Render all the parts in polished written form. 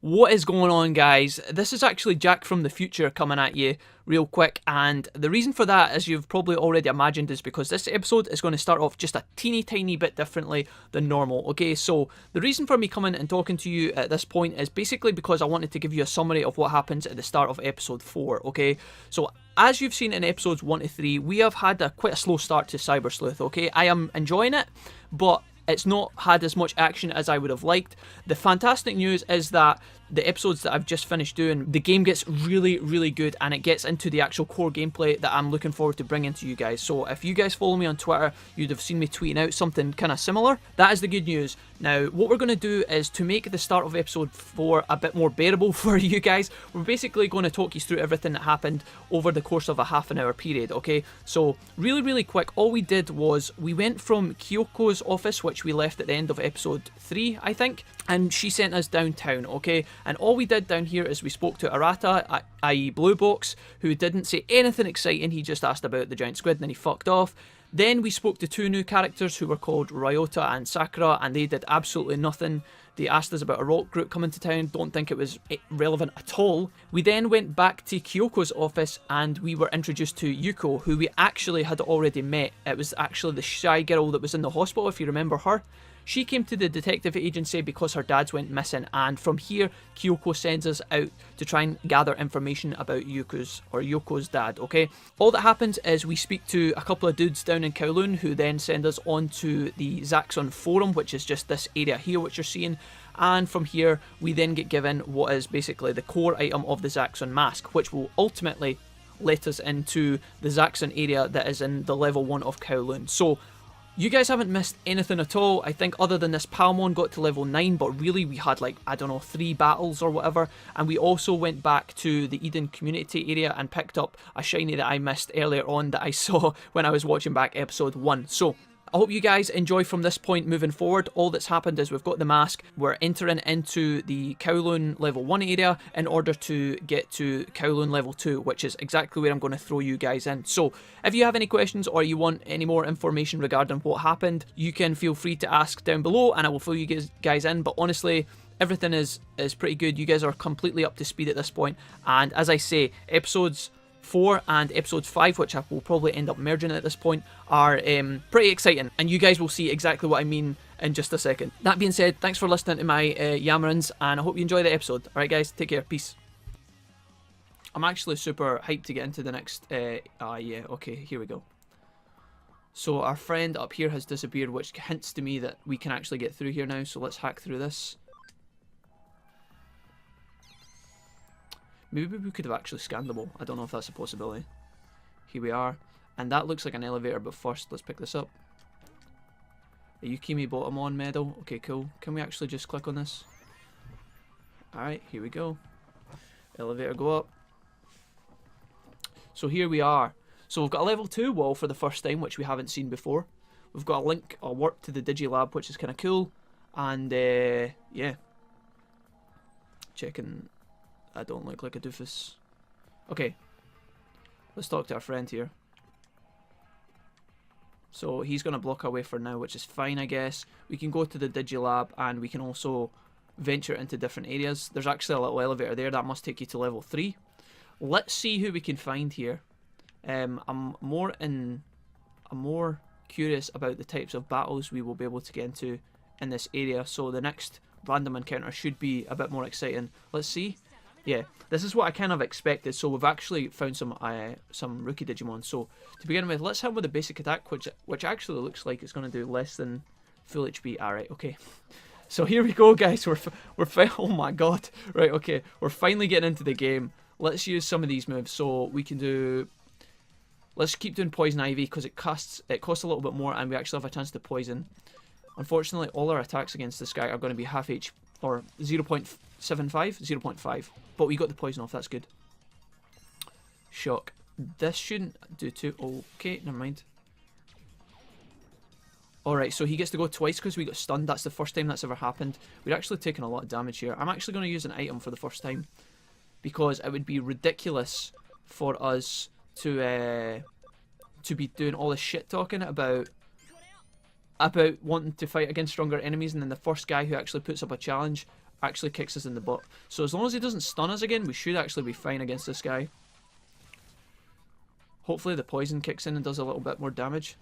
What is going on, guys? This is actually Jack from the future coming at you real quick, and the reason for that, as you've probably already imagined, is because this episode is going to start off just a teeny tiny bit differently than normal. Okay, so the reason for me coming and talking to you at this point is basically because I wanted to give you a summary of what happens at the start of episode 4. Okay, so as you've seen in episodes 1 to 3, we have had quite a slow start to Cyber Sleuth. Okay, I am enjoying it, but it's not had as much action as I would have liked. The fantastic news is that the episodes that I've just finished doing, the game gets really, really good, and it gets into the actual core gameplay that I'm looking forward to bringing to you guys. So if you guys follow me on Twitter, you'd have seen me tweeting out something kind of similar. That is the good news. Now, what we're going to do is, to make the start of episode 4 a bit more bearable for you guys, we're basically going to talk you through everything that happened over the course of a half-an-hour period, okay? So, really, really quick, all we did was we went from Kyoko's office, which we left at the end of episode 3, I think, and she sent us downtown, okay? And all we did down here is we spoke to Arata, i.e. Blue Box, who didn't say anything exciting. He just asked about the giant squid and then he fucked off. Then we spoke to two new characters who were called Ryota and Sakura, and they did absolutely nothing. They asked us about a rock group coming to town, don't think it was relevant at all. We then went back to Kyoko's office and we were introduced to Yuko, who we actually had already met. It was actually the shy girl that was in the hospital, if you remember her. She came to the detective agency because her dad's went missing, and from here Kyoko sends us out to try and gather information about Yoko's dad, okay? All that happens is we speak to a couple of dudes down in Kowloon who then send us on to the Zaxxon forum, which is just this area here which you're seeing, and from here we then get given what is basically the core item of the Zaxxon mask, which will ultimately let us into the Zaxxon area that is in the level 1 of Kowloon. So you guys haven't missed anything at all, I think, other than this Palmon got to level 9, but really we had like, I don't know, 3 battles or whatever, and we also went back to the Eden community area and picked up a shiny that I missed earlier on that I saw when I was watching back episode 1. So I hope you guys enjoy from this point moving forward. All that's happened is we've got the mask, we're entering into the Kowloon level 1 area in order to get to Kowloon level 2, which is exactly where I'm going to throw you guys in. So if you have any questions or you want any more information regarding what happened, you can feel free to ask down below and I will fill you guys in. But honestly, everything is pretty good. You guys are completely up to speed at this point, and as I say, episodes 4 and episode 5, which I will probably end up merging at this point, are pretty exciting, and you guys will see exactly what I mean in just a second. That being said, thanks for listening to my yammerings, and I hope you enjoy the episode. Alright guys, take care, peace. I'm actually super hyped to get into the next, yeah, okay, here we go. So our friend up here has disappeared, which hints to me that we can actually get through here now, so let's hack through this. Maybe we could have actually scanned them all. I don't know if that's a possibility. Here we are. And that looks like an elevator, but first, let's pick this up. A Yukimi bottom on medal. Okay, cool. Can we actually just click on this? Alright, here we go. Elevator go up. So here we are. So we've got a level 2 wall for the first time, which we haven't seen before. We've got a link, a warp to the Digilab, which is kind of cool. And, yeah. Checking. I don't look like a doofus. Okay. Let's talk to our friend here. So he's going to block our way for now, which is fine, I guess. We can go to the Digilab and we can also venture into different areas. There's actually a little elevator there that must take you to level 3. Let's see who we can find here. I'm more curious about the types of battles we will be able to get into in this area. So the next random encounter should be a bit more exciting. Let's see. Yeah, this is what I kind of expected. So we've actually found some rookie Digimon. So to begin with, let's hit with the basic attack, which actually looks like it's going to do less than full HP. Alright, okay. So here we go, guys. We're oh my god. Right, okay. We're finally getting into the game. Let's use some of these moves. So we can do. Let's keep doing Poison Ivy because it costs a little bit more, and we actually have a chance to poison. Unfortunately, all our attacks against this guy are going to be half HP or 0.75, 0.5. But we got the poison off, that's good. Shock. This shouldn't do too. Okay, never mind. Alright, so he gets to go twice because we got stunned. That's the first time that's ever happened. We're actually taking a lot of damage here. I'm actually going to use an item for the first time, because it would be ridiculous for us to be doing all this shit talking about wanting to fight against stronger enemies, and then the first guy who actually puts up a challenge actually kicks us in the butt. So as long as he doesn't stun us again, we should actually be fine against this guy. Hopefully the poison kicks in and does a little bit more damage.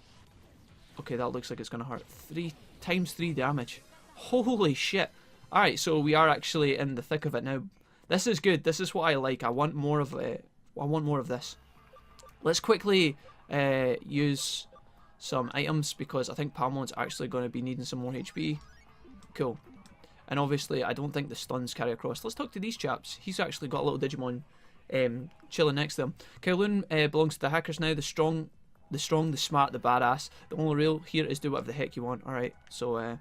Okay, that looks like it's going to hurt. 3 times 3 damage. Holy shit. Alright, so we are actually in the thick of it now. This is good. This is what I like. I want more of it. I want more of this. Let's quickly use some items because I think Palmon's actually going to be needing some more HP. Cool. And obviously, I don't think the stuns carry across. Let's talk to these chaps. He's actually got a little Digimon chilling next to him. Kowloon belongs to the hackers now. The strong, the smart, the badass. The only rule here is do whatever the heck you want. Alright, so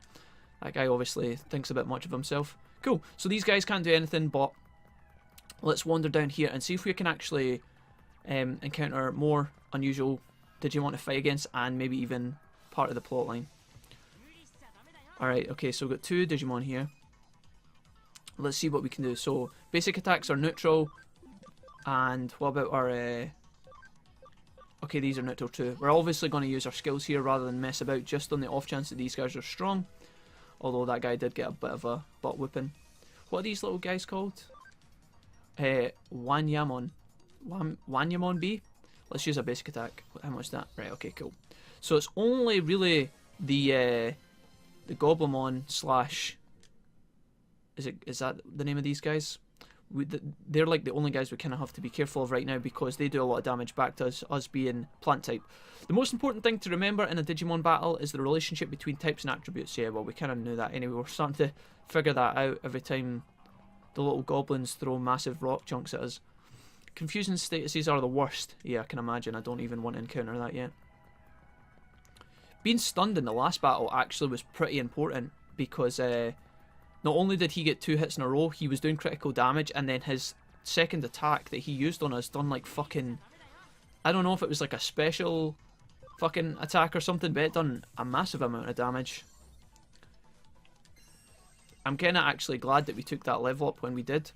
that guy obviously thinks a bit much of himself. Cool. So these guys can't do anything, but let's wander down here and see if we can actually encounter more unusual Digimon to fight against and maybe even part of the plotline. Alright, okay, so we've got 2 Digimon here. Let's see what we can do. So, basic attacks are neutral. And what about our... Okay, these are neutral too. We're obviously going to use our skills here rather than mess about just on the off chance that these guys are strong. Although that guy did get a bit of a butt whipping. What are these little guys called? Wanyamon. Wanyamon B? Let's use a basic attack. How much is that? Right, okay, cool. So it's only really the Goblimon slash... Is that the name of these guys? They're like the only guys we kind of have to be careful of right now because they do a lot of damage back to us being plant type. The most important thing to remember in a Digimon battle is the relationship between types and attributes. Yeah, well, we kind of knew that anyway. We're starting to figure that out every time the little goblins throw massive rock chunks at us. Confusion statuses are the worst. Yeah, I can imagine. I don't even want to encounter that yet. Being stunned in the last battle actually was pretty important because... not only did he get 2 hits in a row, he was doing critical damage, and then his second attack that he used on us done like fucking... I don't know if it was like a special fucking attack or something, but it done a massive amount of damage. I'm kind of actually glad that we took that level up when we did.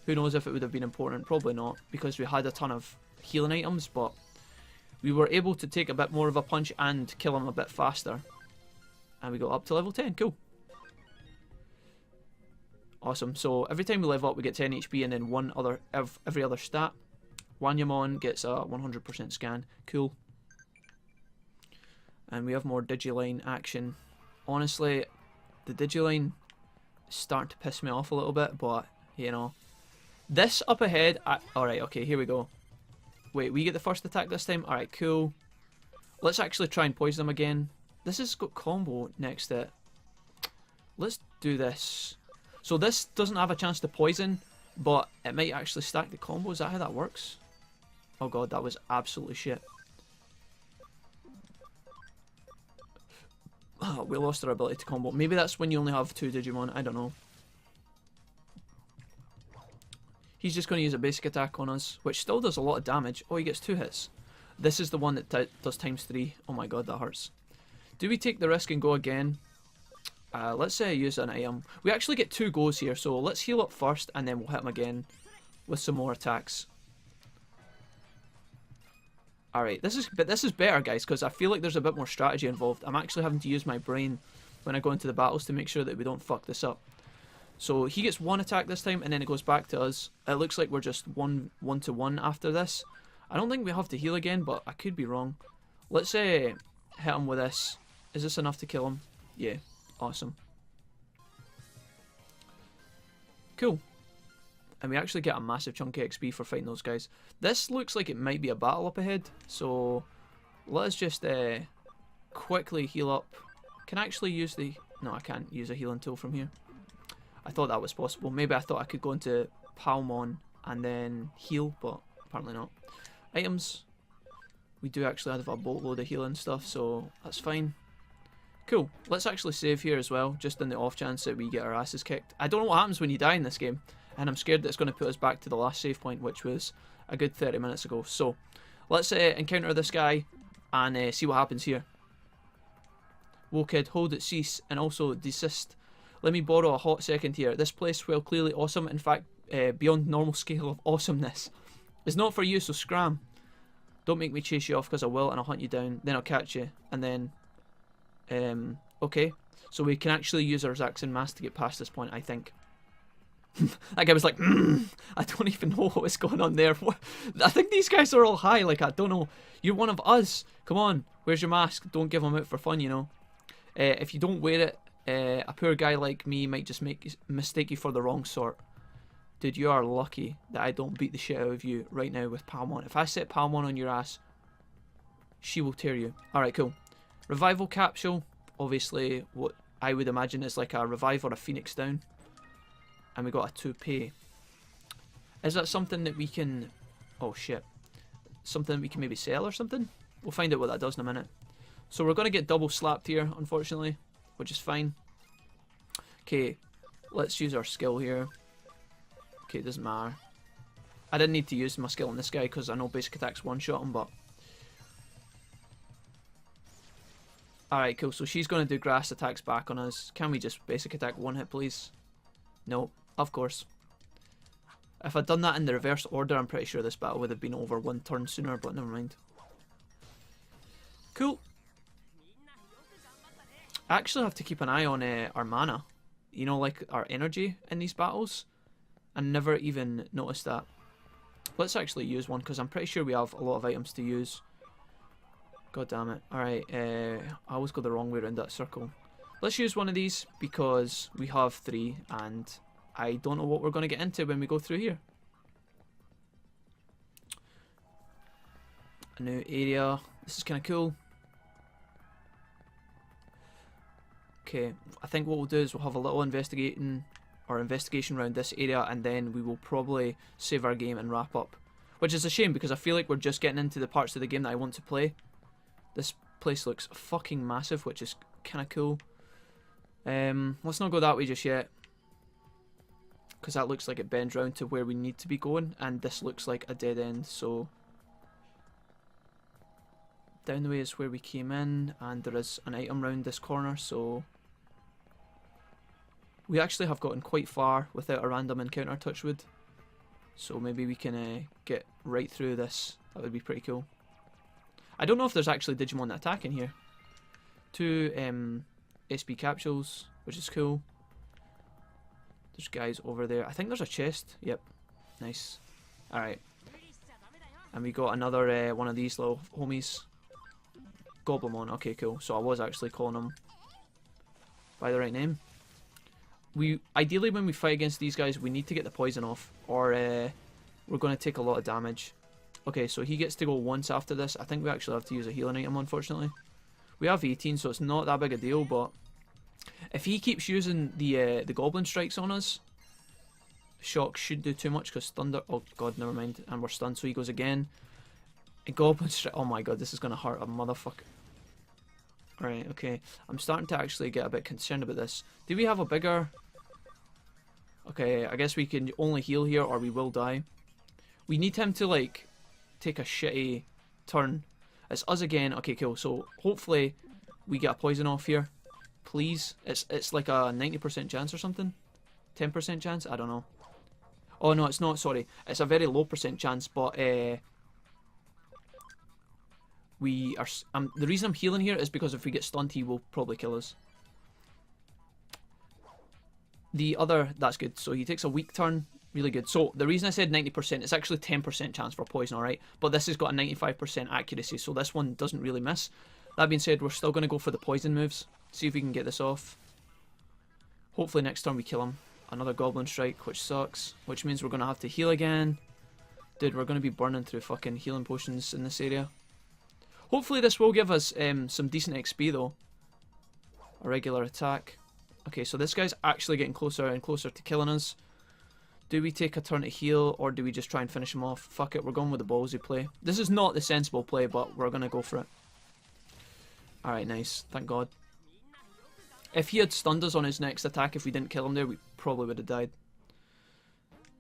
Who knows if it would have been important? Probably not, because we had a ton of healing items, but we were able to take a bit more of a punch and kill him a bit faster. And we got up to level 10, cool. Awesome, so every time we level up we get 10 HP and then every other stat. Wanyamon gets a 100% scan, cool. And we have more Digiline action. Honestly, the Digiline is starting to piss me off a little bit, but, you know. This up ahead, alright, okay, here we go. Wait, we get the first attack this time? Alright, cool. Let's actually try and poison them again. This has got combo next to it. Let's do this. So this doesn't have a chance to poison, but it might actually stack the combo. Is that how that works? Oh god, that was absolutely shit. Oh, we lost our ability to combo. Maybe that's when you only have 2 Digimon. I don't know. He's just going to use a basic attack on us, which still does a lot of damage. Oh, he gets 2 hits. This is the one that does times 3. Oh my god, that hurts. Do we take the risk and go again? Let's say I use an item. We actually get 2 goes here, so let's heal up first and then we'll hit him again with some more attacks. Alright, this is better, guys, because I feel like there's a bit more strategy involved. I'm actually having to use my brain when I go into the battles to make sure that we don't fuck this up. So he gets 1 attack this time and then it goes back to us. It looks like we're just 1-to-1 after this. I don't think we have to heal again, but I could be wrong. Let's hit him with this. Is this enough to kill him? Yeah. Awesome. Cool. And we actually get a massive chunk of XP for fighting those guys. This looks like it might be a battle up ahead, so let us just quickly heal up. Can I actually use the... No, I can't use a healing tool from here. I thought that was possible. Maybe I thought I could go into Palmon and then heal, but apparently not. Items. We do actually have a boatload of healing stuff, so that's fine. Cool. Let's actually save here as well, just in the off chance that we get our asses kicked. I don't know what happens when you die in this game, and I'm scared that it's going to put us back to the last save point, which was a good 30 minutes ago. So, let's encounter this guy and see what happens here. Whoa kid, hold it, cease, and also desist. Let me borrow a hot second here. This place, while clearly awesome, in fact, beyond normal scale of awesomeness, is not for you, so scram. Don't make me chase you off, because I will, and I'll hunt you down. Then I'll catch you, and then... okay, so we can actually use our Zaxxon mask to get past this point, I think. That guy was like, I don't even know what was going on there. I think these guys are all high. Like, I don't know. You're one of us. Come on. Where's your mask? Don't give them out for fun, you know. If you don't wear it, a poor guy like me might just mistake you for the wrong sort. Dude, you are lucky that I don't beat the shit out of you right now with Palmon. If I set Palmon on your ass, she will tear you. Alright, cool. Revival capsule. Obviously, what I would imagine is like a revive or a phoenix down. And we got a toupee. Is that something that we can... Oh, shit. Something we can maybe sell or something? We'll find out what that does in a minute. So we're going to get double slapped here, unfortunately. Which is fine. Okay, let's use our skill here. Okay, it doesn't matter. I didn't need to use my skill on this guy because I know basic attacks one-shot him, but... Alright, cool. So she's going to do grass attacks back on us. Can we just basic attack one hit, please? No, of course. If I'd done that in the reverse order, I'm pretty sure this battle would have been over one turn sooner, but never mind. Cool. I actually have to keep an eye on our mana. You know, like our energy in these battles. I never even noticed that. Let's actually use one because I'm pretty sure we have a lot of items to use. God damn it. Alright, I always go the wrong way around that circle. Let's use one of these because we have 3 and I don't know what we're going to get into when we go through here. A new area. This is kind of cool. Okay, I think what we'll do is we'll have a little investigation around this area and then we will probably save our game and wrap up. Which is a shame because I feel like we're just getting into the parts of the game that I want to play. This place looks fucking massive, which is kind of cool. Let's not go that way just yet. Because that looks like it bends round to where we need to be going. And this looks like a dead end, so... Down the way is where we came in. And there is an item round this corner, so... We actually have gotten quite far without a random encounter, touchwood. So maybe we can get right through this. That would be pretty cool. I don't know if there's actually Digimon that attack in here. 2 SB capsules, which is cool. There's guys over there. I think there's a chest. Yep. Nice. Alright. And we got another one of these little homies. Goblimon. Okay, cool. So I was actually calling them by the right name. Ideally, when we fight against these guys, we need to get the poison off, or we're going to take a lot of damage. Okay, so he gets to go once after this. I think we actually have to use a healing item, unfortunately. We have 18, so it's not that big a deal, but if he keeps using the goblin strikes on us, shock should do too much because thunder... Oh god, never mind. And we're stunned, so he goes again. A goblin strike... Oh my god, this is going to hurt a motherfucker. Right, okay. I'm starting to actually get a bit concerned about this. Do we have a bigger... Okay, I guess we can only heal here or we will die. We need him to, like, take a shitty turn. It's us again. Okay, cool. So, hopefully, we get a poison off here. Please. It's like a 90% chance or something. 10% chance? I don't know. Oh, no, it's not. Sorry. It's a very low percent chance, but, we are... the reason I'm healing here is because if we get stunned, he will probably kill us. The other... That's good. So, he takes a weak turn. Really good. So, the reason I said 90%, it's actually 10% chance for poison, alright? But this has got a 95% accuracy, so this one doesn't really miss. That being said, we're still going to go for the poison moves. See if we can get this off. Hopefully next turn we kill him. Another goblin strike, which sucks. Which means we're going to have to heal again. Dude, we're going to be burning through fucking healing potions in this area. Hopefully this will give us some decent XP though. A regular attack. Okay, so this guy's actually getting closer and closer to killing us. Do we take a turn to heal, or do we just try and finish him off? Fuck it, we're going with the ballsy play. This is not the sensible play, but we're going to go for it. Alright, nice. Thank God. If he had stunned us on his next attack, if we didn't kill him there, we probably would have died.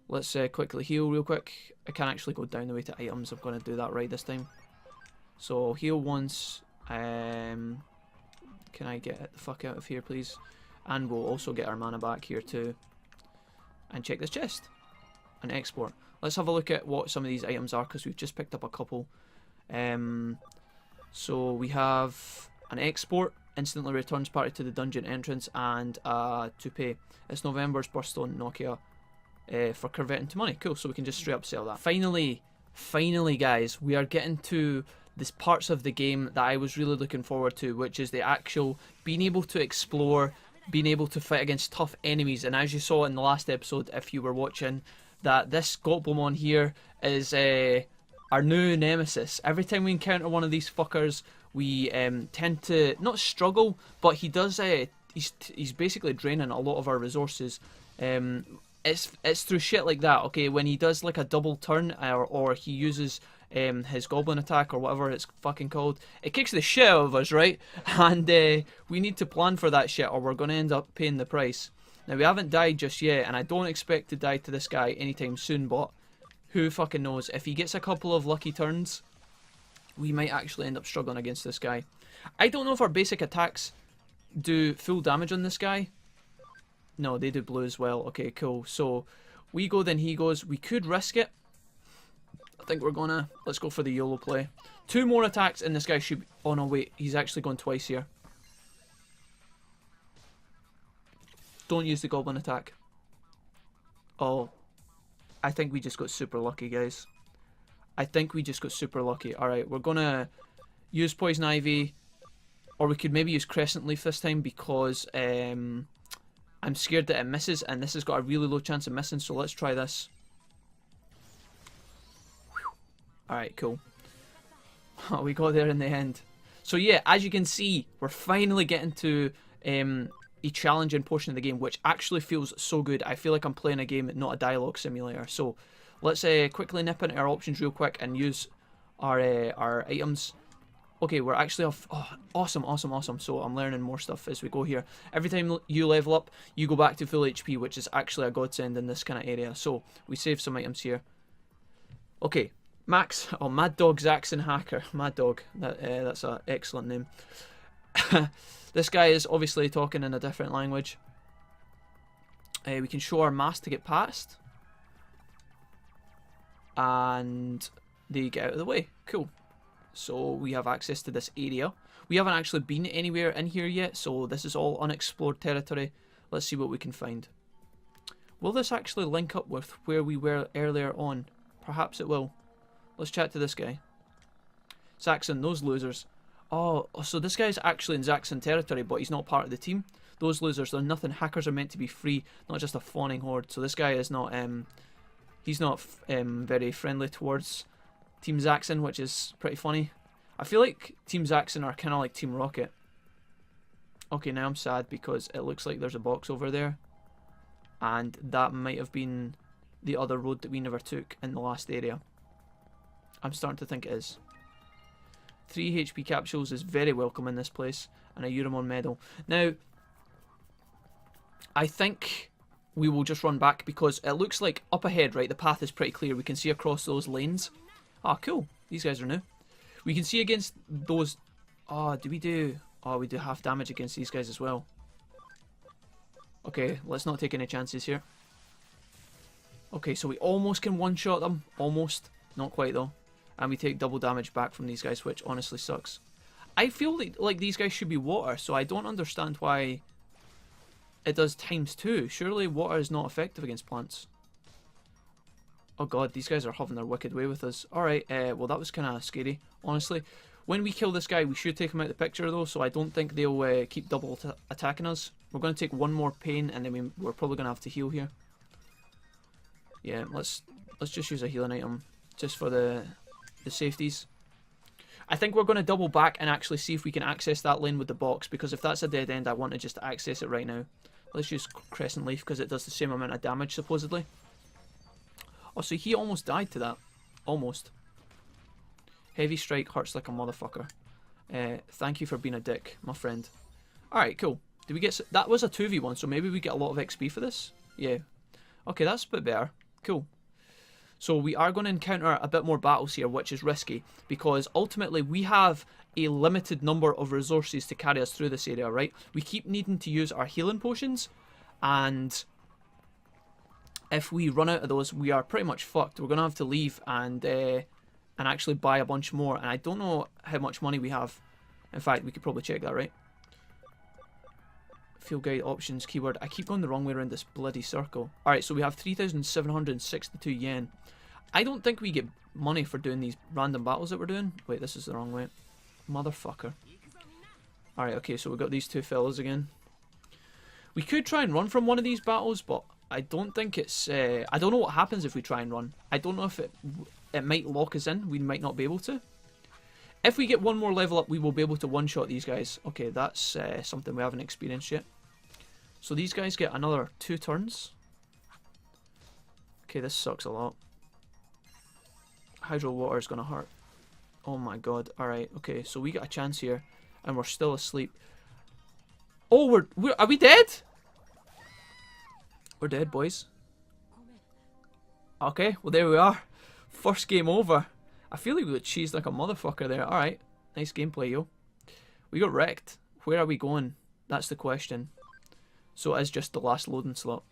Let's quickly heal real quick. I can't actually go down the way to items. I'm going to do that right this time. So, heal once. Can I get the fuck out of here, please? And we'll also get our mana back here too. And check this chest. And export. Let's have a look at what some of these items are, because we've just picked up a couple. So we have an export. Instantly returns party to the dungeon entrance. And a toupee. It's November's Burstone Nokia. for converting to money. Cool, so we can just straight up sell that. Finally, guys, we are getting to this parts of the game that I was really looking forward to, which is the actual being able to explore, being able to fight against tough enemies. And as you saw in the last episode, if you were watching, that this Goblomon here is our new nemesis. Every time we encounter one of these fuckers, we tend to not struggle, but he does. He's basically draining a lot of our resources. It's through shit like that. Okay, when he does like a double turn, or he uses his goblin attack or whatever it's fucking called, it kicks the shit out of us, right? And we need to plan for that shit, or we're gonna end up paying the price. Now we haven't died just yet, and I don't expect to die to this guy anytime soon, but who fucking knows? If he gets a couple of lucky turns, we might actually end up struggling against this guy. I don't know if our basic attacks do full damage on this guy. No, they do blue as well. Okay, cool. So we go, then he goes. We could risk it. I think we're gonna. Let's go for the YOLO play. 2 more attacks and this guy should be... Oh no, wait. He's actually gone twice here. Don't use the goblin attack. Oh. I think we just got super lucky, guys. I think we just got super lucky. Alright, we're gonna use Poison Ivy. Or we could maybe use Crescent Leaf this time because I'm scared that it misses, and this has got a really low chance of missing, so let's try this. Alright, cool. We got there in the end. So yeah, as you can see, we're finally getting to a challenging portion of the game, which actually feels so good. I feel like I'm playing a game, not a dialogue simulator. So let's quickly nip into our options real quick and use our items. Okay, we're actually off. Oh, awesome, awesome, awesome. So I'm learning more stuff as we go here. Every time you level up, you go back to full HP, which is actually a godsend in this kind of area. So we save some items here. Okay, Max. Oh, Mad Dog Zaxxon Hacker. Mad Dog. That's an excellent name. This guy is obviously talking in a different language. We can show our mask to get past. And they get out of the way. Cool. So we have access to this area. We haven't actually been anywhere in here yet, so this is all unexplored territory. Let's see what we can find. Will this actually link up with where we were earlier on? Perhaps it will. Let's chat to this guy. Zaxxon, those losers. Oh, so this guy's actually in Zaxxon territory, but he's not part of the team. Those losers, they're nothing. Hackers are meant to be free, not just a fawning horde. So this guy is not, he's not very friendly towards Team Zaxxon, which is pretty funny. I feel like Team Zaxxon are kind of like Team Rocket. Okay, now I'm sad because it looks like there's a box over there. And that might have been the other road that we never took in the last area. I'm starting to think it is. 3 HP capsules is very welcome in this place. And a Euromon medal. Now, I think we will just run back because it looks like up ahead, right, the path is pretty clear. We can see across those lanes. Ah, cool. These guys are new. We can see against those... Oh, do we do... Oh, we do half damage against these guys as well. Okay, let's not take any chances here. Okay, so we almost can one-shot them. Almost. Not quite, though. And we take double damage back from these guys, which honestly sucks. I feel like these guys should be water, so I don't understand why it does ×2. Surely water is not effective against plants. Oh god, these guys are having their wicked way with us. Alright, well that was kind of scary, honestly. When we kill this guy, we should take him out of the picture though, so I don't think they'll keep double attacking us. We're going to take one more pain, and then we're probably going to have to heal here. Yeah, let's just use a healing item, just for the safeties. I think we're going to double back and actually see if we can access that lane with the box, because if that's a dead end, I want to just access it right now. Let's use Crescent Leaf, because it does the same amount of damage, supposedly. Oh, so he almost died to that. Almost. Heavy Strike hurts like a motherfucker. Thank you for being a dick, my friend. Alright, cool. Did we get... That was a 2v1, so maybe we get a lot of XP for this? Yeah. Okay, that's a bit better. Cool. So we are going to encounter a bit more battles here, which is risky, because ultimately we have a limited number of resources to carry us through this area, right? We keep needing to use our healing potions, and if we run out of those, we are pretty much fucked. We're going to have to leave and actually buy a bunch more, and I don't know how much money we have. In fact, we could probably check that, right? Field guide options keyword. I keep going the wrong way around this bloody circle. Alright, so we have 3,762 yen. I don't think we get money for doing these random battles that we're doing. Wait, this is the wrong way. Motherfucker. Alright, okay, so we've got these two fellas again. We could try and run from one of these battles, but I don't think it's... I don't know what happens if we try and run. I don't know if it might lock us in. We might not be able to. If we get one more level up, we will be able to one-shot these guys. Okay, that's something we haven't experienced yet. So these guys get another 2 turns. Okay, this sucks a lot. Hydro water is going to hurt. Oh my god. Alright, okay, so we got a chance here. And we're still asleep. Oh, are we dead? We're dead, boys. Okay, well there we are. First game over. I feel like we got cheesed like a motherfucker there. Alright, nice gameplay, yo. We got wrecked. Where are we going? That's the question. So it is just the last loading slot.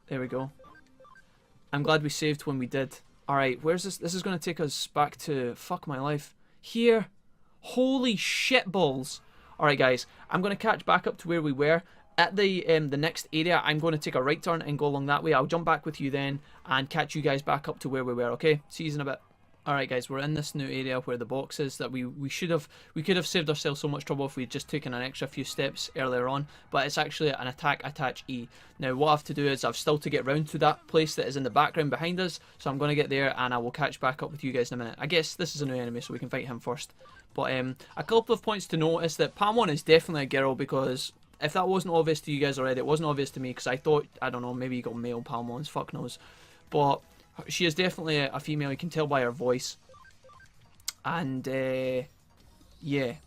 There we go. I'm glad we saved when we did. Alright, where's this? This is going to take us back to... Fuck my life. Here. Holy shitballs. Alright guys, I'm going to catch back up to where we were. At the next area, I'm going to take a right turn and go along that way. I'll jump back with you then and catch you guys back up to where we were, okay? See you in a bit. Alright guys, we're in this new area where the box is that we could have saved ourselves so much trouble if we'd just taken an extra few steps earlier on, but it's actually an attack attach E. Now what I have to do is I've still to get round to that place that is in the background behind us, so I'm going to get there and I will catch back up with you guys in a minute. I guess this is a new enemy so we can fight him first. But a couple of points to notice that Palmon is definitely a girl, because if that wasn't obvious to you guys already, it wasn't obvious to me because I thought, I don't know, maybe you got male Palmons, fuck knows. But she is definitely a female, you can tell by her voice. And yeah, there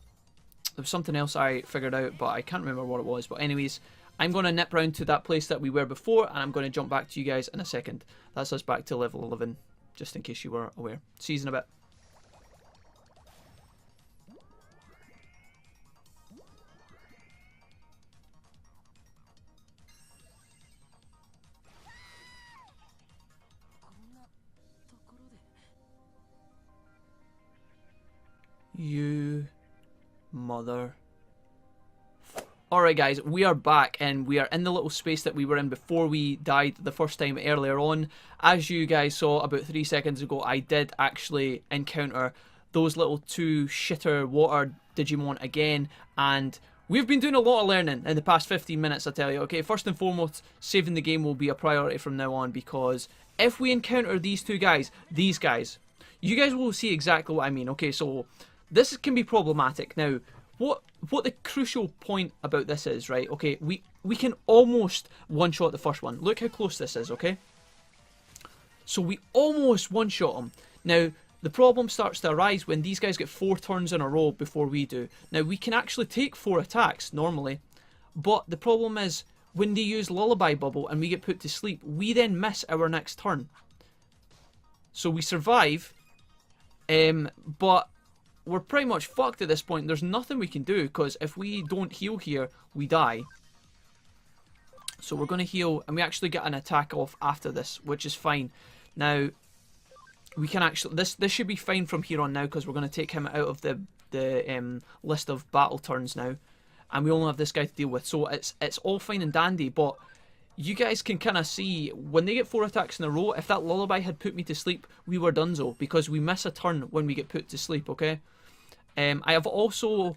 was something else I figured out, but I can't remember what it was. But anyways, I'm going to nip round to that place that we were before, and I'm going to jump back to you guys in a second. That's us back to level 11, just in case you were aware. See you in a bit. You mother. Alright guys, we are back and we are in the little space that we were in before we died the first time earlier on. As you guys saw about 3 seconds ago, I did actually encounter those little 2 shitter water Digimon again, and we've been doing a lot of learning in the past 15 minutes, I tell you. Okay, first and foremost, saving the game will be a priority from now on, because if we encounter these 2 guys, these guys, you guys will see exactly what I mean. Okay, so this can be problematic. Now, what the crucial point about this is, right, okay, we can almost one-shot the first one. Look how close this is, okay? So we almost one-shot him. Now, the problem starts to arise when these guys get 4 turns in a row before we do. Now, we can actually take 4 attacks, normally, but the problem is, when they use Lullaby Bubble and we get put to sleep, we then miss our next turn. So we survive, but we're pretty much fucked at this point. There's nothing we can do, because if we don't heal here, we die. So we're going to heal, and we actually get an attack off after this, which is fine. Now, we can actually... This should be fine from here on now, because we're going to take him out of the list of battle turns now. And we only have this guy to deal with. So it's all fine and dandy, but you guys can kind of see, when they get 4 attacks in a row, if that lullaby had put me to sleep, we were donezo, because we miss a turn when we get put to sleep, okay? I have also,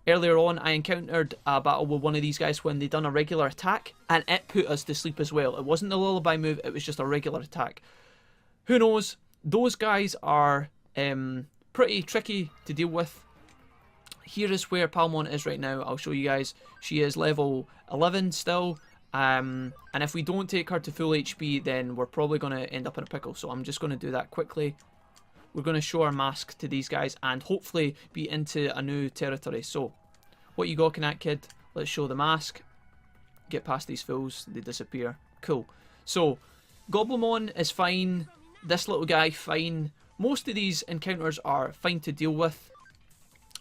earlier on, I encountered a battle with one of these guys when they done a regular attack, and it put us to sleep as well. It wasn't the lullaby move, it was just a regular attack. Who knows? Those guys are pretty tricky to deal with. Here is where Palmon is right now. I'll show you guys. She is level 11 still. And if we don't take her to full HP, then we're probably going to end up in a pickle. So I'm just going to do that quickly. We're going to show our mask to these guys and hopefully be into a new territory. So, what you gawking at, kid? Let's show the mask. Get past these fools. They disappear. Cool. So, Goblimon is fine. This little guy, fine. Most of these encounters are fine to deal with.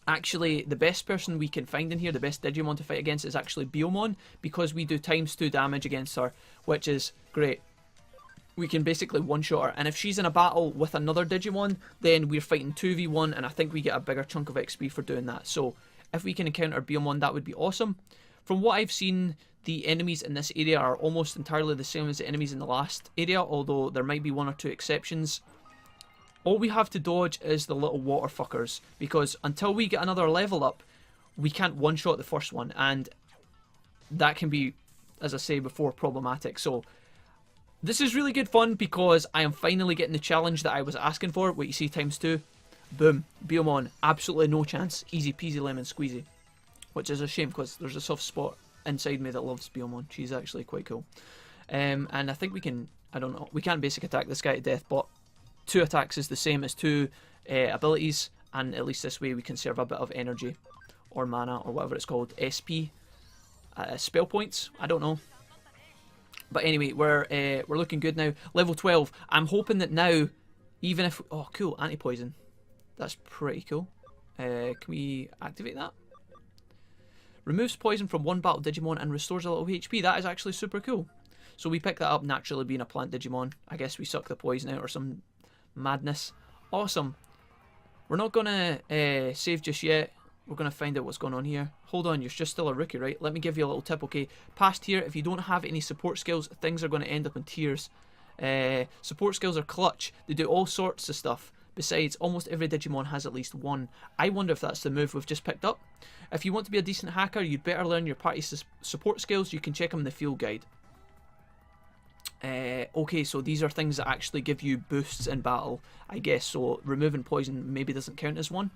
Actually, the best person we can find in here, the best Digimon to fight against, is actually Biomon, because we do ×2 damage against her, which is great. We can basically one-shot her, and if she's in a battle with another Digimon, then we're fighting 2v1, and I think we get a bigger chunk of XP for doing that. So, If we can encounter Biomon, that would be awesome. From what I've seen, the enemies in this area are almost entirely the same as the enemies in the last area, although there might be one or two exceptions. All we have to dodge is the little water fuckers, because until we get another level up, we can't one-shot the first one, and that can be, as I say before, problematic. So this is really good fun because I am finally getting the challenge that I was asking for. What you see ×2. Boom. Biomon. Absolutely no chance. Easy peasy lemon squeezy. Which is a shame because there's a soft spot inside me that loves Biomon. She's actually quite cool. And I think we can, I don't know, we can't basic attack this guy to death, but 2 attacks is the same as 2 abilities, and at least this way we can serve a bit of energy or mana or whatever it's called, SP, spell points, I don't know. But anyway, we're looking good now. Level 12. I'm hoping that now, even if, oh cool, anti-poison. That's pretty cool. Can we activate that? Removes poison from one battle Digimon and restores a little HP. That is actually super cool. So we pick that up naturally being a plant Digimon. I guess we suck the poison out or some madness. Awesome. We're not gonna save just yet. We're gonna find out what's going on here. Hold on, you're just still a rookie, right? Let me give you a little tip, okay? Past here, if you don't have any support skills, things are gonna end up in tears. Support skills are clutch. They do all sorts of stuff. Besides, almost every Digimon has at least one. I wonder if that's the move we've just picked up. If you want to be a decent hacker, you'd better learn your party's support skills. You can check them in the field guide. Okay, so these are things that actually give you boosts in battle, I guess. So removing poison maybe doesn't count as one.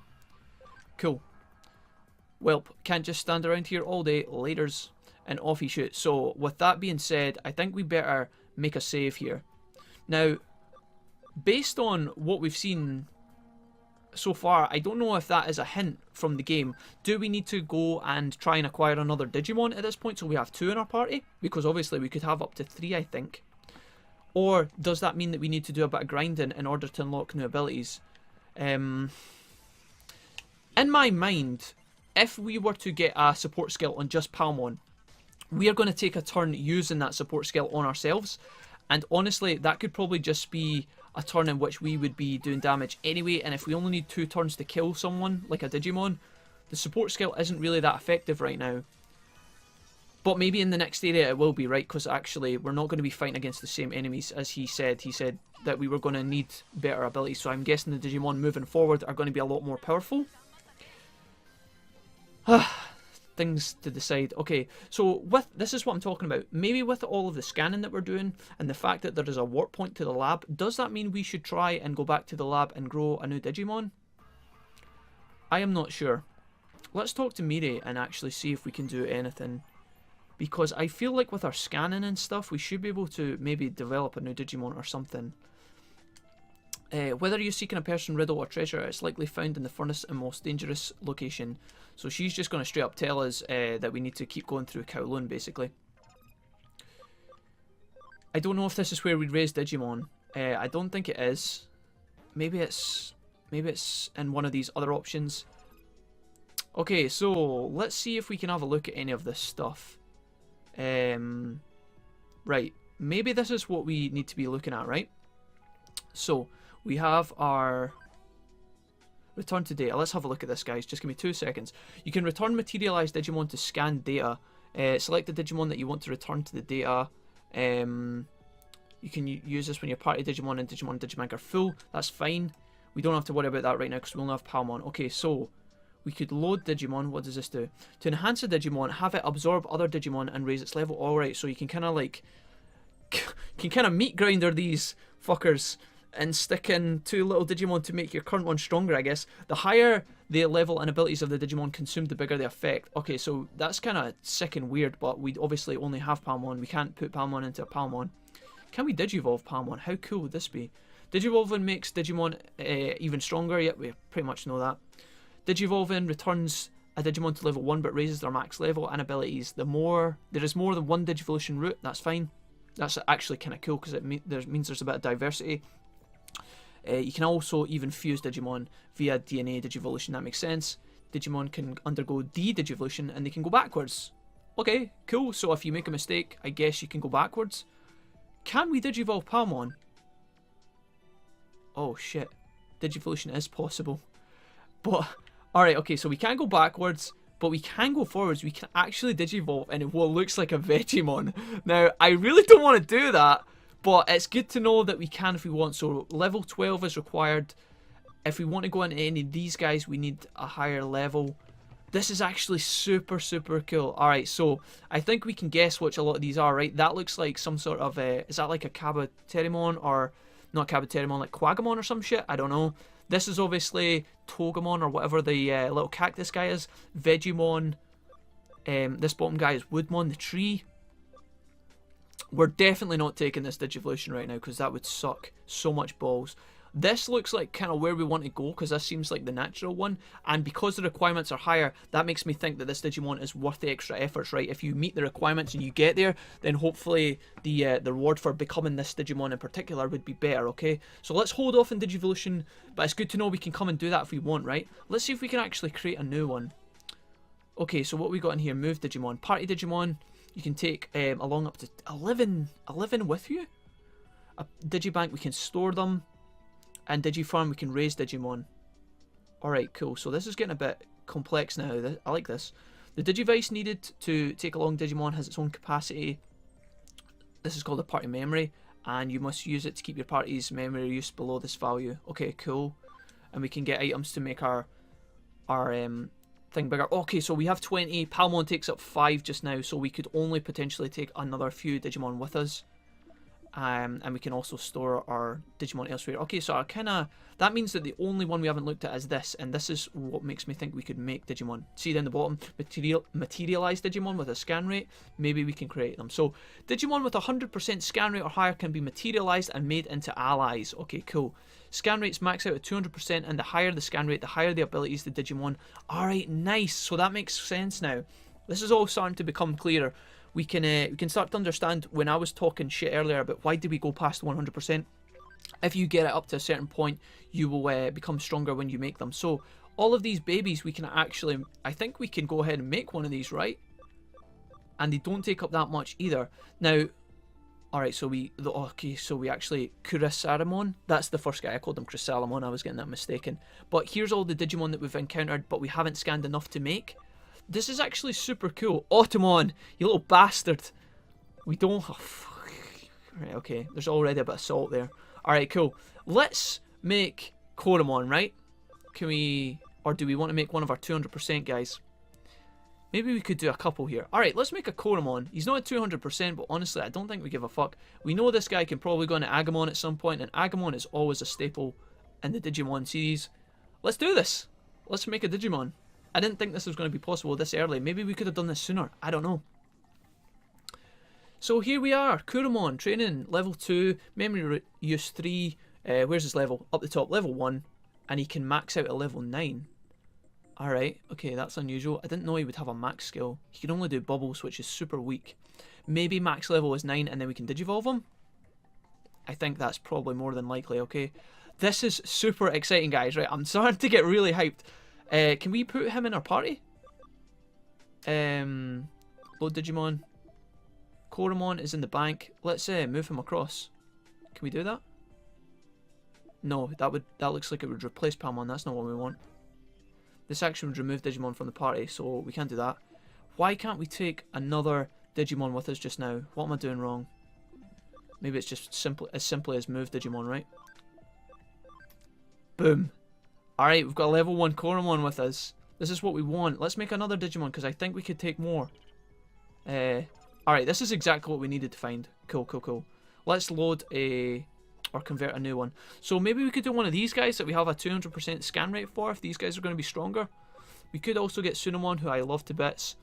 Cool. Welp, can't just stand around here all day. Laters. And off he shoots. So with that being said, I think we better make a save here. Now, based on what we've seen so far, I don't know if that is a hint from the game. Do we need to go and try and acquire another Digimon at this point so we have 2 in our party? Because obviously we could have up to 3, I think. Or does that mean that we need to do a bit of grinding in order to unlock new abilities? In my mind, if we were to get a support skill on just Palmon, we are going to take a turn using that support skill on ourselves. And honestly, that could probably just be a turn in which we would be doing damage anyway. And if we only need 2 turns to kill someone, like a Digimon, the support skill isn't really that effective right now. But maybe in the next area it will be, right? Because actually we're not going to be fighting against the same enemies as he said. He said that we were going to need better abilities. So I'm guessing the Digimon moving forward are going to be a lot more powerful. Things to decide. Okay, so this is what I'm talking about. Maybe with all of the scanning that we're doing and the fact that there is a warp point to the lab, does that mean we should try and go back to the lab and grow a new Digimon? I am not sure. Let's talk to Miri and actually see if we can do anything. Because I feel like with our scanning and stuff, we should be able to maybe develop a new Digimon or something. Whether you're seeking a person, riddle, or treasure, it's likely found in the furnace and most dangerous location. So she's just going to straight up tell us that we need to keep going through Kowloon, basically. I don't know if this is where we'd raise Digimon. I don't think it is. Maybe it's in one of these other options. Okay, so let's see if we can have a look at any of this stuff. Right, maybe this is what we need to be looking at, right? So we have our return to data. Let's have a look at this, guys. Just give me 2 seconds. You can return materialized Digimon to scan data. Select the Digimon that you want to return to the data. You can use this when your party Digimon and Digibank are full. That's fine. We don't have to worry about that right now because we only have Palmon. Okay, so we could load Digimon. What does this do? To enhance a Digimon, have it absorb other Digimon and raise its level. Alright, so you can kind of like meat grinder these fuckers and stick in 2 little Digimon to make your current one stronger, I guess. The higher the level and abilities of the Digimon consumed, the bigger the effect. Okay, so that's kind of sick and weird, but we obviously only have Palmon. We can't put Palmon into a Palmon. Can we Digivolve Palmon? How cool would this be? Digivolving makes Digimon even stronger. Yep, we pretty much know that. Digivolving returns a Digimon to level 1 but raises their max level and abilities. There is more than one Digivolution route, that's fine. That's actually kind of cool because it means there's a bit of diversity. You can also even fuse Digimon via DNA Digivolution, that makes sense. Digimon can undergo de-Digivolution and they can go backwards. Okay, cool, so if you make a mistake, I guess you can go backwards. Can we Digivolve Palmon? Oh shit, Digivolution is possible. But, alright, okay, so we can't go backwards. but we can go forwards. We can actually digivolve into what looks like a Vegemon. Now, I really don't want to do that, but it's good to know that we can if we want. So level 12 is required. If we want to go into any of these guys, we need a higher level. This is actually super, super cool. Alright, so I think we can guess which a lot of these are, right? That looks like some sort of, is that like a Caboterimon or, not Caboterimon, like Quagamon or some shit? I don't know. This is obviously Togemon or whatever the little cactus guy is. Vegemon. This bottom guy is Woodmon, the tree. We're definitely not taking this Digivolution right now because that would suck so much balls. This looks like kind of where we want to go because this seems like the natural one, and because the requirements are higher, that makes me think that this Digimon is worth the extra efforts, right? If you meet the requirements and you get there, then hopefully the reward for becoming this Digimon in particular would be better, okay? So let's hold off in Digivolution, but it's good to know we can come and do that if we want, right? Let's see if we can actually create a new one. Okay, so what we got in here? Move Digimon. Party Digimon, you can take along up to 11 with you. A Digibank, we can store them. And Digifarm, we can raise Digimon. Alright, cool. So this is getting a bit complex now. I like this. The Digivice needed to take along Digimon has its own capacity. This is called a party memory. And you must use it to keep your party's memory use below this value. Okay, cool. And we can get items to make our thing bigger. Okay, so we have 20. Palmon takes up 5 just now. So we could only potentially take another few Digimon with us. And we can also store our Digimon elsewhere. Okay, so that means that the only one we haven't looked at is this, and this is what makes me think we could make Digimon. See down the bottom, materialized Digimon with a scan rate. Maybe we can create them. So Digimon with 100% scan rate or higher can be materialized and made into allies. Okay, cool. Scan rates max out at 200%, and the higher the scan rate, the higher the abilities the Digimon. Alright, nice. So that makes sense now. This is all starting to become clearer. We can start to understand when I was talking shit earlier about why did we go past 100%. If you get it up to a certain point, you will become stronger when you make them. So all of these babies, we can actually, I think we can go ahead and make one of these, right? And they don't take up that much either. Now, alright, so we actually, Kurisaramon, that's the first guy. I called him Chrysalimon, I was getting that mistaken. But here's all the Digimon that we've encountered, but we haven't scanned enough to make. This is actually super cool. Automon, you little bastard. We don't... Oh, right, okay. There's already a bit of salt there. Alright, cool. Let's make Koromon, right? Can we... Or do we want to make one of our 200% guys? Maybe we could do a couple here. Alright, let's make a Koromon. He's not at 200%, but honestly, I don't think we give a fuck. We know this guy can probably go into Agamon at some point, and Agamon is always a staple in the Digimon series. Let's do this. Let's make a Digimon. I didn't think this was going to be possible this early. Maybe we could have done this sooner. I don't know. So here we are. Kuromon, training, level 2, memory use 3. Where's his level? Up the top, level 1. And he can max out at level 9. Alright, okay, that's unusual. I didn't know he would have a max skill. He can only do bubbles, which is super weak. Maybe max level is 9 and then we can digivolve him? I think that's probably more than likely, okay? This is super exciting, guys, right? I'm starting to get really hyped. Can we put him in our party? Load Digimon. Koromon is in the bank. Let's move him across. Can we do that? No, that looks like it would replace Palmon. That's not what we want. This action would remove Digimon from the party, so we can't do that. Why can't we take another Digimon with us just now? What am I doing wrong? Maybe it's just as simply as move Digimon, right? Boom. Alright, we've got a level 1 Koromon with us. This is what we want. Let's make another Digimon, because I think we could take more. Alright, this is exactly what we needed to find. Cool, cool, cool. Let's load or convert a new one. So maybe we could do one of these guys that we have a 200% scan rate for, if these guys are going to be stronger. We could also get Sunamon, who I love to bits.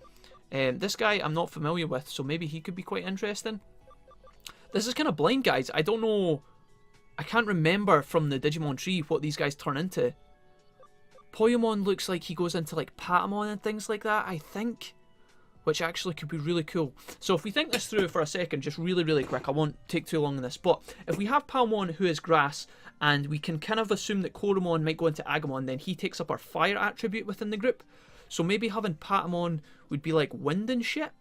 This guy I'm not familiar with, so maybe he could be quite interesting. This is kind of blind, guys. I don't know... I can't remember from the Digimon tree what these guys turn into. Poyomon looks like he goes into like Patamon and things like that, I think. Which actually could be really cool. So if we think this through for a second, just really, really quick, I won't take too long on this, but if we have Palmon who is grass, and we can kind of assume that Koromon might go into Agamon, then he takes up our fire attribute within the group. So maybe having Patamon would be like wind and shit.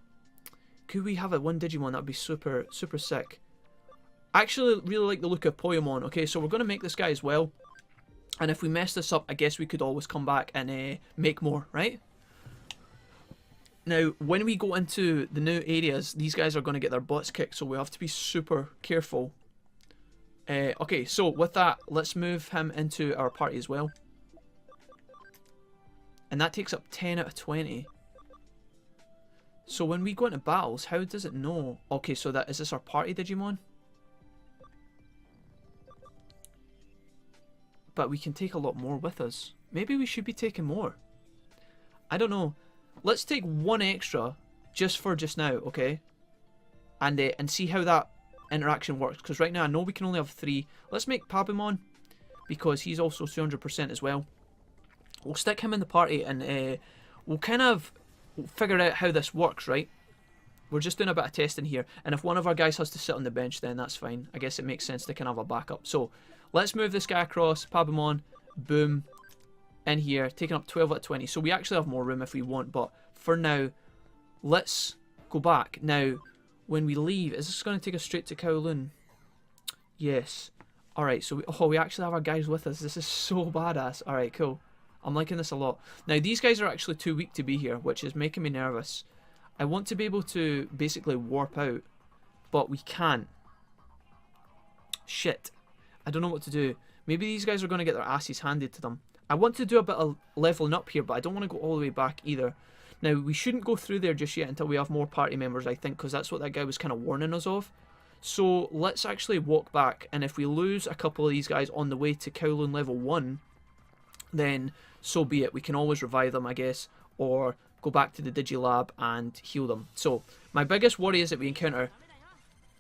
Could we have a one Digimon? That would be super, super sick. I actually really like the look of Poyomon. Okay, so we're going to make this guy as well. And if we mess this up, I guess we could always come back and make more, right? Now, when we go into the new areas, these guys are going to get their butts kicked, so we have to be super careful. Okay, so with that, let's move him into our party as well. And that takes up 10 out of 20. So when we go into battles, how does it know? Okay, so that is this our party Digimon? But we can take a lot more with us. Maybe we should be taking more. I don't know. Let's take one extra just for just now, okay? And see how that interaction works. Because right now I know we can only have 3. Let's make Pabumon, because he's also 200% as well. We'll stick him in the party and we'll kind of figure out how this works, right? We're just doing a bit of testing here. And if one of our guys has to sit on the bench, then that's fine. I guess it makes sense to kind of have a backup. So let's move this guy across. Pabumon, boom, in here, taking up 12 out of 20. So we actually have more room if we want, but for now, let's go back. Now, when we leave, is this going to take us straight to Kowloon? Yes. Alright, so we actually have our guys with us. This is so badass. Alright, cool. I'm liking this a lot. Now, these guys are actually too weak to be here, which is making me nervous. I want to be able to basically warp out, but we can't. Shit. I don't know what to do. Maybe these guys are going to get their asses handed to them. I want to do a bit of leveling up here, but I don't want to go all the way back either. Now, we shouldn't go through there just yet until we have more party members, I think, because that's what that guy was kind of warning us of. So, let's actually walk back, and if we lose a couple of these guys on the way to Kowloon level 1, then so be it. We can always revive them, I guess, or go back to the Digilab and heal them. So, my biggest worry is that we encounter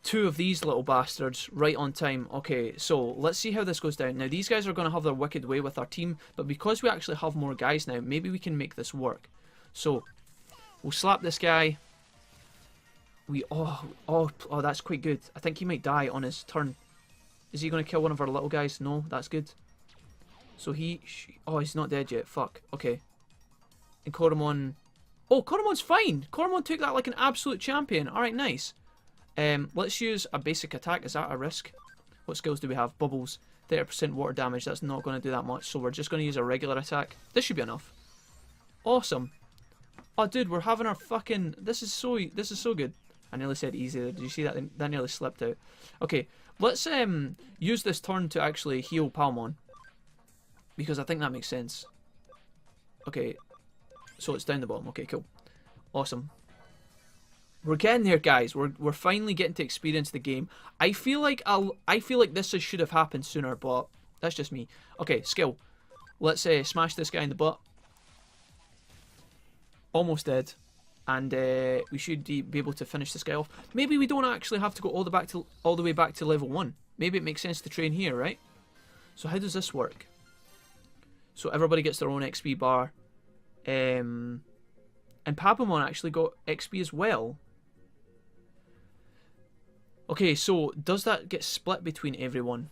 2 of these little bastards right on time. Okay, so let's see how this goes down. Now, these guys are going to have their wicked way with our team, but because we actually have more guys now, maybe we can make this work. So, we'll slap this guy. Oh, that's quite good. I think he might die on his turn. Is he going to kill one of our little guys? No, that's good. So oh, he's not dead yet. Fuck. Okay. And Koromon. Oh, Koromon's fine. Koromon took that like an absolute champion. Alright, nice. Let's use a basic attack. Is that a risk? What skills do we have? Bubbles. 30% water damage. That's not going to do that much. So we're just going to use a regular attack. This should be enough. Awesome. Oh, dude, we're having our fucking... This is so good. I nearly said easy there. Did you see that? That nearly slipped out. Okay, let's use this turn to actually heal Palmon, because I think that makes sense. Okay, so it's down the bottom. Okay, cool. Awesome. We're getting there, guys. We're finally getting to experience the game. I feel like this should have happened sooner, but that's just me. Okay, skill. Let's smash this guy in the butt. Almost dead. And we should be able to finish this guy off. Maybe we don't actually have to go all the way back to level 1. Maybe it makes sense to train here, right? So how does this work? So everybody gets their own XP bar. And Papamon actually got XP as well. Okay, so does that get split between everyone?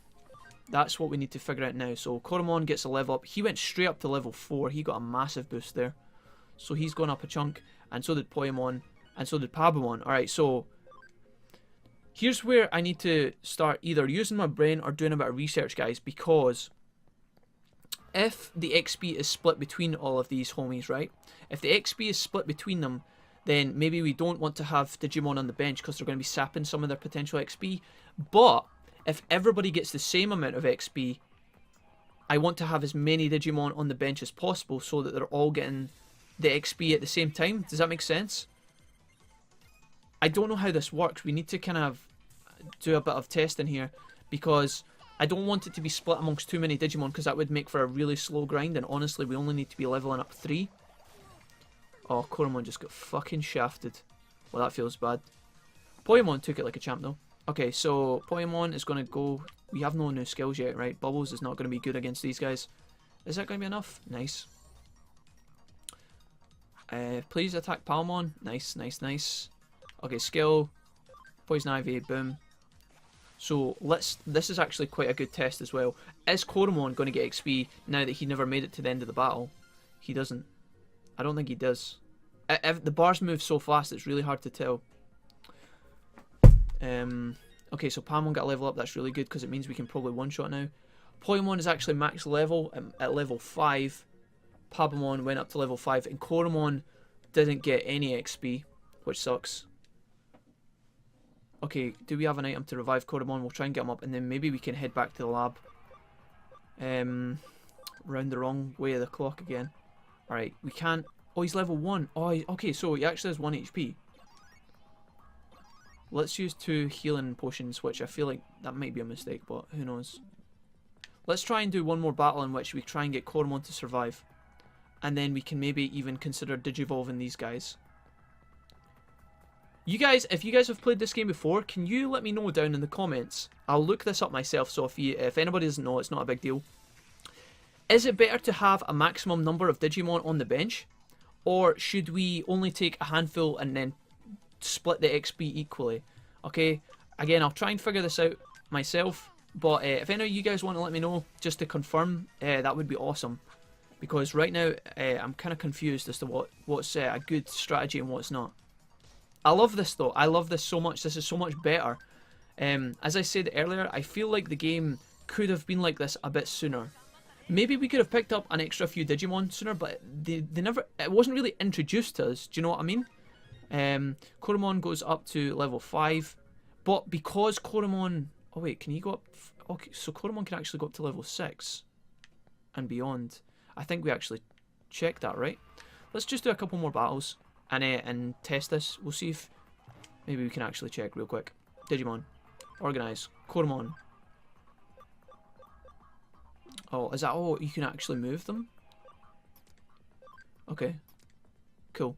That's what we need to figure out now. So Koromon gets a level up. He went straight up to level 4. He got a massive boost there. So he's gone up a chunk. And so did Poemon. And so did Pabumon. Alright, so here's where I need to start either using my brain or doing a bit of research, guys. Because if the XP is split between all of these homies, right? If the XP is split between them, then maybe we don't want to have Digimon on the bench because they're going to be sapping some of their potential XP. But if everybody gets the same amount of XP, I want to have as many Digimon on the bench as possible so that they're all getting the XP at the same time. Does that make sense? I don't know how this works. We need to kind of do a bit of testing here, because I don't want it to be split amongst too many Digimon, because that would make for a really slow grind, and honestly we only need to be leveling up 3. Oh, Koromon just got fucking shafted. Well, that feels bad. Poemon took it like a champ though. Okay, so Poemon is going to go... We have no new skills yet, right? Bubbles is not going to be good against these guys. Is that going to be enough? Nice. Please attack Palmon. Nice, nice, nice. Okay, skill. Poison Ivy, boom. So this is actually quite a good test as well. Is Koromon going to get XP now that he never made it to the end of the battle? He doesn't. I don't think he does. The bars move so fast it's really hard to tell. Okay, so Palmon got a level up. That's really good because it means we can probably one-shot now. Poemon is actually max level at level 5. Pabumon went up to level 5, and Koromon didn't get any XP, which sucks. Okay, do we have an item to revive Koromon? We'll try and get him up, and then maybe we can head back to the lab. Round the wrong way of the clock again. Alright, we can't... Oh, he's level 1. Oh, okay, so he actually has 1 HP. Let's use 2 healing potions, which I feel like that might be a mistake, but who knows. Let's try and do one more battle in which we try and get Koromon to survive. And then we can maybe even consider digivolving these guys. You guys, if you guys have played this game before, can you let me know down in the comments? I'll look this up myself, so if anybody doesn't know, it's not a big deal. Is it better to have a maximum number of Digimon on the bench? Or should we only take a handful and then split the XP equally? Okay, again, I'll try and figure this out myself. But if any of you guys want to let me know, just to confirm, that would be awesome. Because right now, I'm kind of confused as to what's a good strategy and what's not. I love this though. I love this so much. This is so much better. As I said earlier, I feel like the game could have been like this a bit sooner. Maybe we could have picked up an extra few Digimon sooner, but they never. It wasn't really introduced to us. Do you know what I mean? Koromon goes up to level 5, but because Koromon... Oh wait, can he go up... Okay, so Koromon can actually go up to level 6 and beyond. I think we actually checked that, right? Let's just do a couple more battles and test this. We'll see if maybe we can actually check real quick. Digimon. Organize. Koromon. Oh, is that... Oh, you can actually move them? Okay. Cool.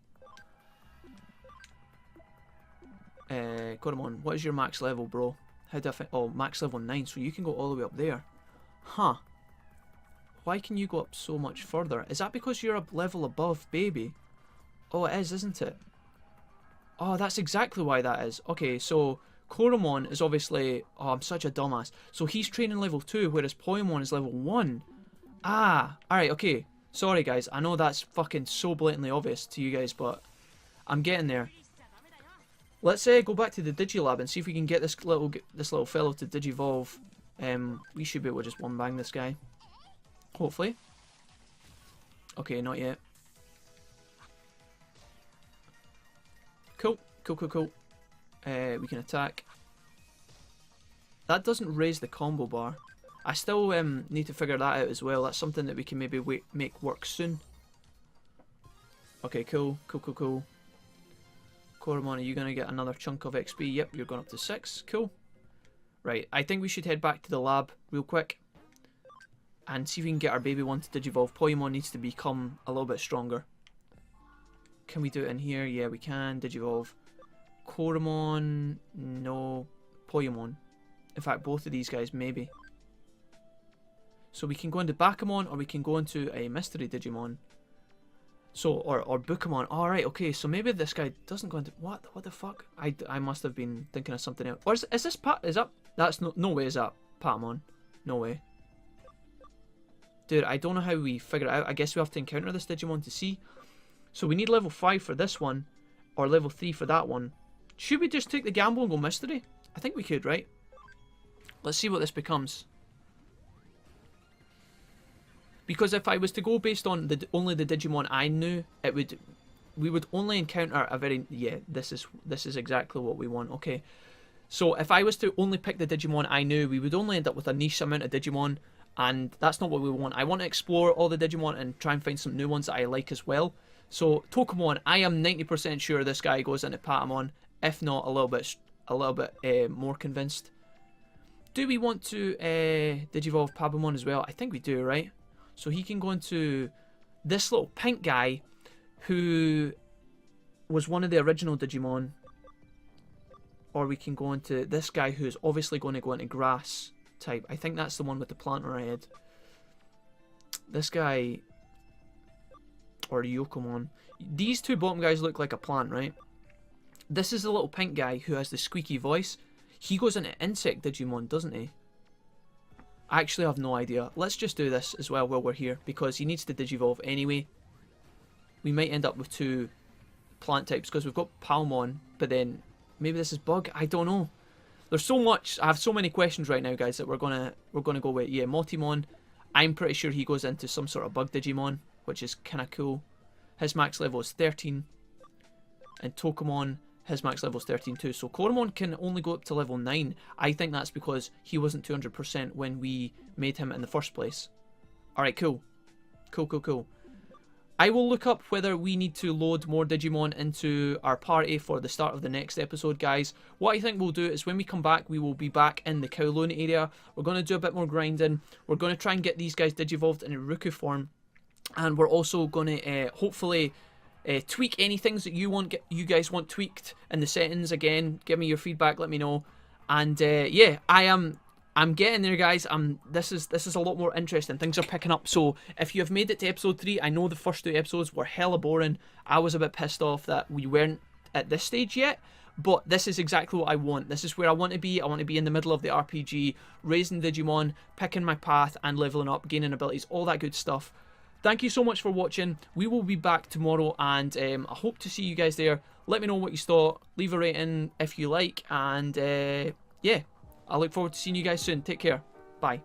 Koromon, what is your max level, bro? How do I think? Oh, max level 9, so you can go all the way up there. Huh. Why can you go up so much further? Is that because you're a level above baby? Oh, it is, isn't it? Oh, that's exactly why that is. Okay, so Koromon is obviously... Oh, I'm such a dumbass. So he's training level 2, whereas Poemon is level 1. Ah, alright, okay. Sorry, guys. I know that's fucking so blatantly obvious to you guys, but I'm getting there. Let's go back to the Digilab and see if we can get this little fellow to digivolve. We should be able to just one bang this guy. Hopefully. Okay, not yet. Cool, cool, cool, cool. We can attack. That doesn't raise the combo bar. I still need to figure that out as well. That's something that we can maybe make work soon. Okay, cool, cool, cool, cool. Koromon, are you going to get another chunk of XP? Yep, you're going up to 6. Cool. Right, I think we should head back to the lab real quick and see if we can get our baby one to digivolve. Poemon needs to become a little bit stronger. Can we do it in here? Yeah, we can. Digivolve. Koromon, no. Poemon. In fact, both of these guys, maybe. So we can go into Bakamon or we can go into a mystery Digimon. So, or Bukamon. Alright, okay, so maybe this guy doesn't go into... What the fuck? I must have been thinking of something else. Or is this Pat... Is that... That's no way is that Patamon. No way. Dude, I don't know how we figure it out. I guess we have to encounter this Digimon to see. So we need level 5 for this one. Or level 3 for that one. Should we just take the gamble and go mystery? I think we could, right? Let's see what this becomes. Because if I was to go based on only the Digimon I knew, we would only encounter a very... Yeah, this is exactly what we want. Okay. So if I was to only pick the Digimon I knew, we would only end up with a niche amount of Digimon. And that's not what we want. I want to explore all the Digimon and try and find some new ones that I like as well. So Tokamon, I am 90% sure this guy goes into Patamon. If not, a little bit more convinced. Do we want to digivolve Pabamon as well? I think we do, right? So he can go into this little pink guy who was one of the original Digimon. Or we can go into this guy who's obviously going to go into grass type. I think that's the one with the plant on our head. This guy... Or Yokomon. These two bottom guys look like a plant, right? This is the little pink guy who has the squeaky voice. He goes into insect Digimon, doesn't he? I actually have no idea. Let's just do this as well while we're here, because he needs to digivolve anyway. We might end up with 2 plant types, because we've got Palmon, but then maybe this is Bug. I don't know. There's so much. I have so many questions right now, guys, that we're gonna go with. Yeah, Motimon. I'm pretty sure he goes into some sort of Bug Digimon, which is kind of cool. His max level is 13. and Tokamon, his max level is 13 too. So Koromon can only go up to level 9. I think that's because he wasn't 200% when we made him in the first place. Alright, cool. Cool. I will look up whether we need to load more Digimon into our party for the start of the next episode, guys. What I think we'll do is when we come back, we will be back in the Kowloon area. We're going to do a bit more grinding. We're going to try and get these guys digivolved in a Ruku form. And we're also going to hopefully tweak any things that you guys want tweaked in the settings. Again, give me your feedback, let me know. And yeah, I'm getting there, guys. This is a lot more interesting. Things are picking up. So if you have made it to episode 3, I know the first 2 episodes were hella boring. I was a bit pissed off that we weren't at this stage yet. But this is exactly what I want. This is where I want to be. I want to be in the middle of the RPG, raising Digimon, picking my path, and leveling up, gaining abilities, all that good stuff. Thank you so much for watching. We will be back tomorrow, and I hope to see you guys there. Let me know what you thought. Leave a rating if you like, and yeah. I look forward to seeing you guys soon. Take care. Bye.